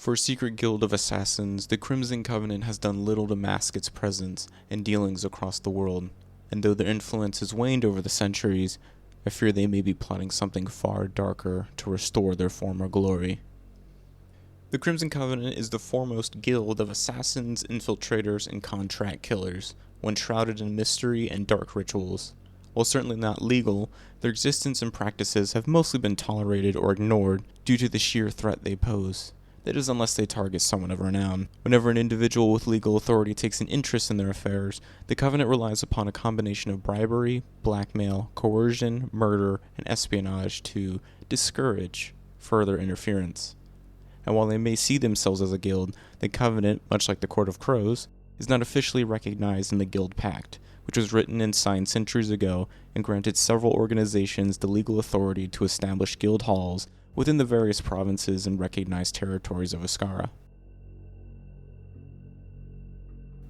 For a secret guild of assassins, the Crimson Covenant has done little to mask its presence and dealings across the world, and though their influence has waned over the centuries, I fear they may be plotting something far darker to restore their former glory. The Crimson Covenant is the foremost guild of assassins, infiltrators, and contract killers, one shrouded in mystery and dark rituals. While certainly not legal, their existence and practices have mostly been tolerated or ignored due to the sheer threat they pose. That is, unless they target someone of renown. Whenever an individual with legal authority takes an interest in their affairs, the Covenant relies upon a combination of bribery, blackmail, coercion, murder, and espionage to discourage further interference. And while they may see themselves as a guild, the Covenant, much like the Court of Crows, is not officially recognized in the Guild Pact, which was written and signed centuries ago and granted several organizations the legal authority to establish guild halls within the various provinces and recognized territories of Iskara.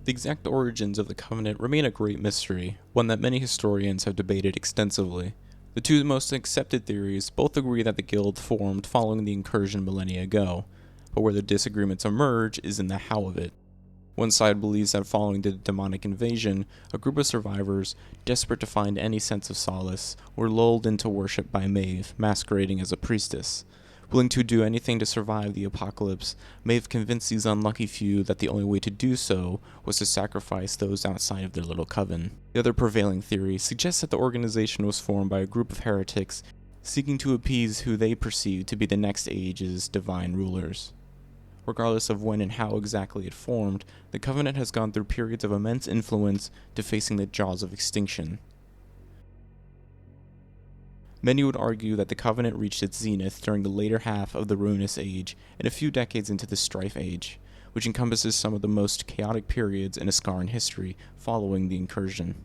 The exact origins of the Covenant remain a great mystery, one that many historians have debated extensively. The two most accepted theories both agree that the guild formed following the incursion millennia ago, but where the disagreements emerge is in the how of it. One side believes that following the demonic invasion, a group of survivors, desperate to find any sense of solace, were lulled into worship by Maeve, masquerading as a priestess. Willing to do anything to survive the apocalypse, Maeve convinced these unlucky few that the only way to do so was to sacrifice those outside of their little coven. The other prevailing theory suggests that the organization was formed by a group of heretics seeking to appease who they perceived to be the next age's divine rulers. Regardless of when and how exactly it formed, the Covenant has gone through periods of immense influence to facing the jaws of extinction. Many would argue that the Covenant reached its zenith during the later half of the Ruinous Age and a few decades into the Strife Age, which encompasses some of the most chaotic periods in Iskaran history following the incursion.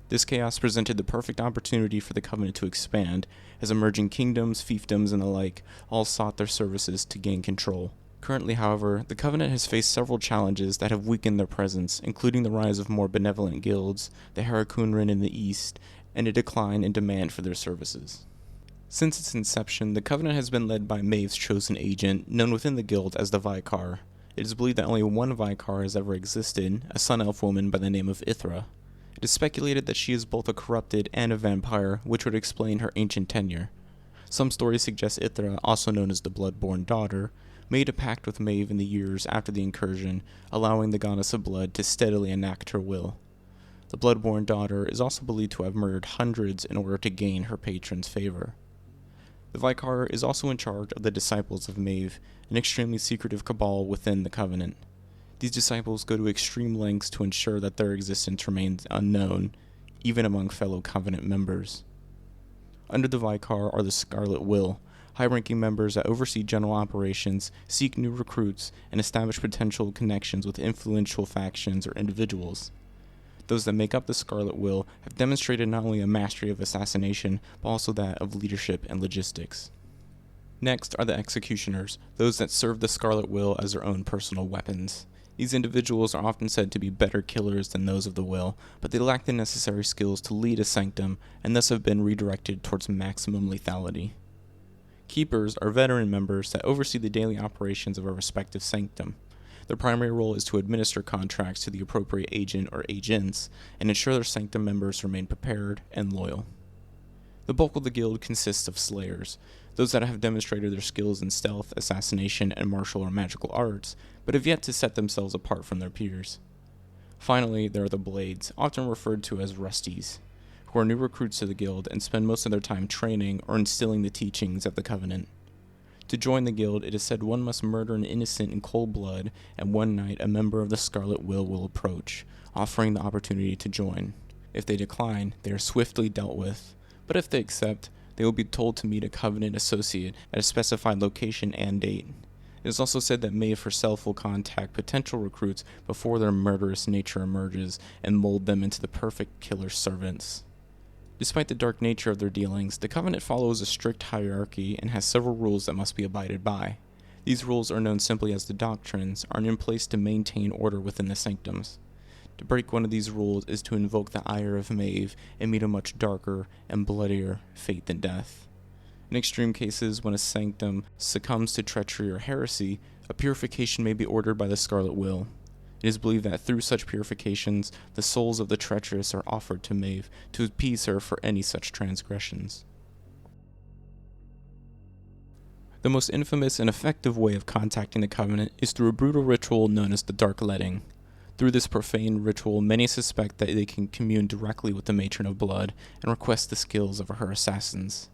This chaos presented the perfect opportunity for the Covenant to expand, as emerging kingdoms, fiefdoms, and the like all sought their services to gain control. Currently, however, the Covenant has faced several challenges that have weakened their presence, including the rise of more benevolent guilds, the Harakunrin in the east, and a decline in demand for their services. Since its inception, the Covenant has been led by Maeve's chosen agent, known within the guild as the Vicar. It is believed that only one Vicar has ever existed, a sun-elf woman by the name of Ithra. It is speculated that she is both a corrupted and a vampire, which would explain her ancient tenure. Some stories suggest Ithra, also known as the Bloodborn Daughter, made a pact with Maeve in the years after the incursion, allowing the goddess of blood to steadily enact her will. The Bloodborn Daughter is also believed to have murdered hundreds in order to gain her patron's favor. The Vicar is also in charge of the Disciples of Maeve, an extremely secretive cabal within the Covenant. These disciples go to extreme lengths to ensure that their existence remains unknown, even among fellow Covenant members. Under the Vicar are the Scarlet Will, high-ranking members that oversee general operations, seek new recruits, and establish potential connections with influential factions or individuals. Those that make up the Scarlet Will have demonstrated not only a mastery of assassination, but also that of leadership and logistics. Next are the Executioners, those that serve the Scarlet Will as their own personal weapons. These individuals are often said to be better killers than those of the Will, but they lack the necessary skills to lead a sanctum, and thus have been redirected towards maximum lethality. Keepers are veteran members that oversee the daily operations of a respective sanctum. Their primary role is to administer contracts to the appropriate agent or agents and ensure their sanctum members remain prepared and loyal. The bulk of the guild consists of slayers, those that have demonstrated their skills in stealth, assassination, and martial or magical arts, but have yet to set themselves apart from their peers. Finally, there are the blades, often referred to as rusties, who are new recruits to the guild and spend most of their time training or instilling the teachings of the Covenant. To join the guild, it is said one must murder an innocent in cold blood, and one night a member of the Scarlet will approach, offering the opportunity to join. If they decline, they are swiftly dealt with, but if they accept, they will be told to meet a Covenant associate at a specified location and date. It is also said that Maeve herself will contact potential recruits before their murderous nature emerges and mold them into the perfect killer's servants. Despite the dark nature of their dealings, the Covenant follows a strict hierarchy and has several rules that must be abided by. These rules are known simply as the doctrines, are in place to maintain order within the sanctums. To break one of these rules is to invoke the ire of Maeve and meet a much darker and bloodier fate than death. In extreme cases, when a sanctum succumbs to treachery or heresy, a purification may be ordered by the Scarlet Will. It is believed that through such purifications, the souls of the treacherous are offered to Maeve to appease her for any such transgressions. The most infamous and effective way of contacting the Covenant is through a brutal ritual known as the Dark Letting. Through this profane ritual, many suspect that they can commune directly with the Matron of Blood and request the skills of her assassins.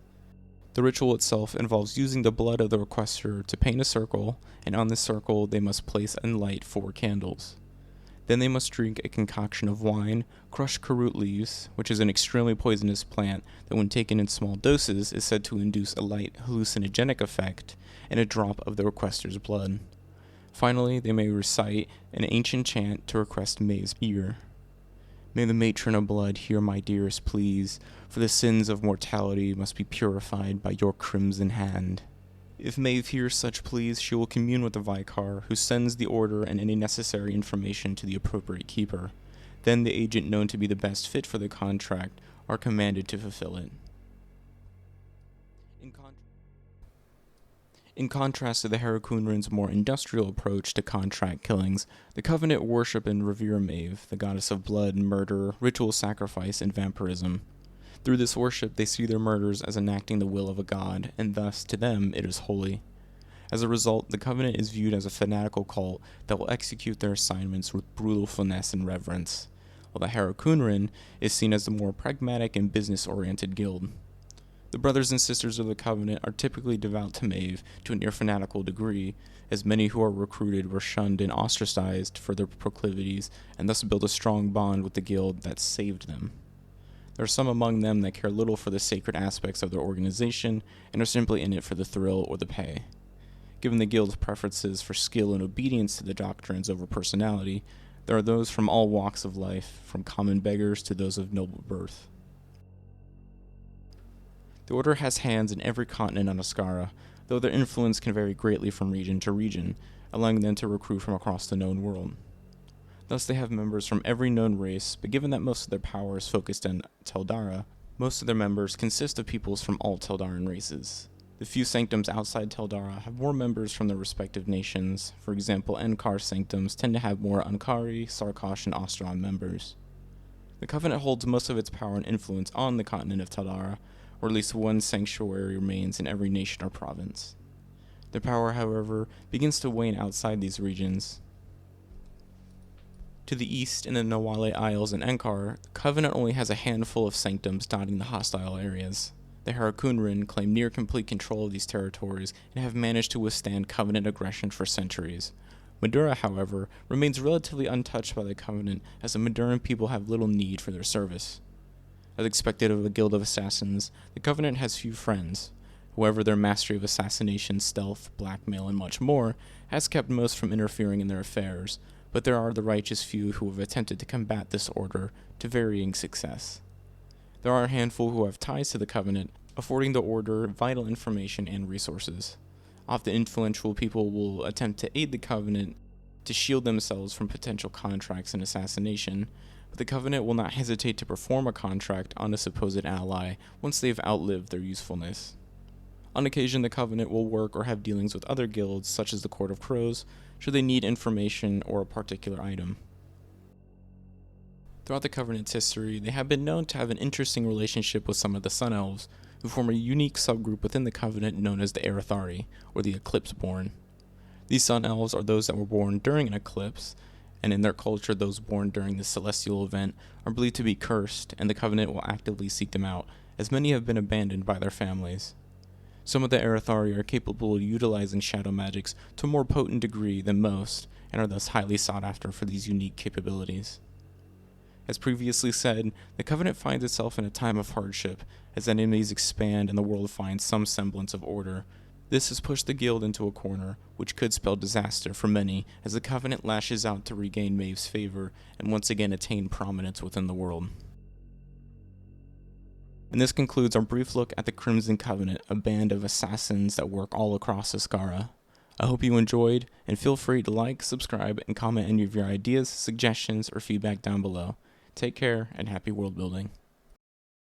The ritual itself involves using the blood of the requester to paint a circle, and on this circle they must place and light 4 candles. Then they must drink a concoction of wine, crushed karut leaves, which is an extremely poisonous plant that when taken in small doses is said to induce a light hallucinogenic effect, and a drop of the requester's blood. Finally, they may recite an ancient chant to request Maeve's ear. May the Matron of Blood hear my dearest pleas, for the sins of mortality must be purified by your crimson hand. If Maeve hears such pleas, she will commune with the Vicar, who sends the order and any necessary information to the appropriate keeper. Then the agent known to be the best fit for the contract are commanded to fulfill it. In contrast to the Harakunrin's more industrial approach to contract killings, the Covenant worship and revere Maeve, the goddess of blood, murder, ritual sacrifice, and vampirism. Through this worship, they see their murders as enacting the will of a god, and thus, to them, it is holy. As a result, the Covenant is viewed as a fanatical cult that will execute their assignments with brutal finesse and reverence, while the Harakunrin is seen as the more pragmatic and business-oriented guild. The brothers and sisters of the Covenant are typically devout to Maeve to a near fanatical degree, as many who are recruited were shunned and ostracized for their proclivities, and thus build a strong bond with the guild that saved them. There are some among them that care little for the sacred aspects of their organization and are simply in it for the thrill or the pay. Given the guild's preferences for skill and obedience to the doctrines over personality, there are those from all walks of life, from common beggars to those of noble birth. The Order has hands in every continent on Iskara, though their influence can vary greatly from region to region, allowing them to recruit from across the known world. Thus they have members from every known race, but given that most of their power is focused in Teldara, most of their members consist of peoples from all Teldaran races. The few sanctums outside Teldara have more members from their respective nations. For example, Enkar sanctums tend to have more Ankari, Sarkosh, and Ostron members. The Covenant holds most of its power and influence on the continent of Teldara, or at least one sanctuary remains in every nation or province. Their power, however, begins to wane outside these regions. To the east, in the Nawale Isles and Enkar, the Covenant only has a handful of sanctums dotting the hostile areas. The Harakunrin claim near complete control of these territories and have managed to withstand Covenant aggression for centuries. Madura, however, remains relatively untouched by the Covenant, as the Maduran people have little need for their service. As expected of a guild of assassins, the Covenant has few friends. However, their mastery of assassination, stealth, blackmail, and much more has kept most from interfering in their affairs, but there are the righteous few who have attempted to combat this order to varying success. There are a handful who have ties to the Covenant, affording the Order vital information and resources. Often influential people will attempt to aid the Covenant to shield themselves from potential contracts and assassination, but the Covenant will not hesitate to perform a contract on a supposed ally once they have outlived their usefulness. On occasion, the Covenant will work or have dealings with other guilds, such as the Court of Crows, should they need information or a particular item. Throughout the Covenant's history, they have been known to have an interesting relationship with some of the Sun Elves, who form a unique subgroup within the Covenant known as the Erethari, or the Eclipse-born. These Sun Elves are those that were born during an eclipse, and in their culture those born during this celestial event are believed to be cursed, and the Covenant will actively seek them out, as many have been abandoned by their families. Some of the Erethari are capable of utilizing shadow magics to a more potent degree than most, and are thus highly sought after for these unique capabilities. As previously said, the Covenant finds itself in a time of hardship, as enemies expand and the world finds some semblance of order. This has pushed the guild into a corner, which could spell disaster for many, as the Covenant lashes out to regain Maeve's favor and once again attain prominence within the world. And this concludes our brief look at the Crimson Covenant, a band of assassins that work all across Iskara. I hope you enjoyed, and feel free to like, subscribe, and comment any of your ideas, suggestions, or feedback down below. Take care, and happy world building.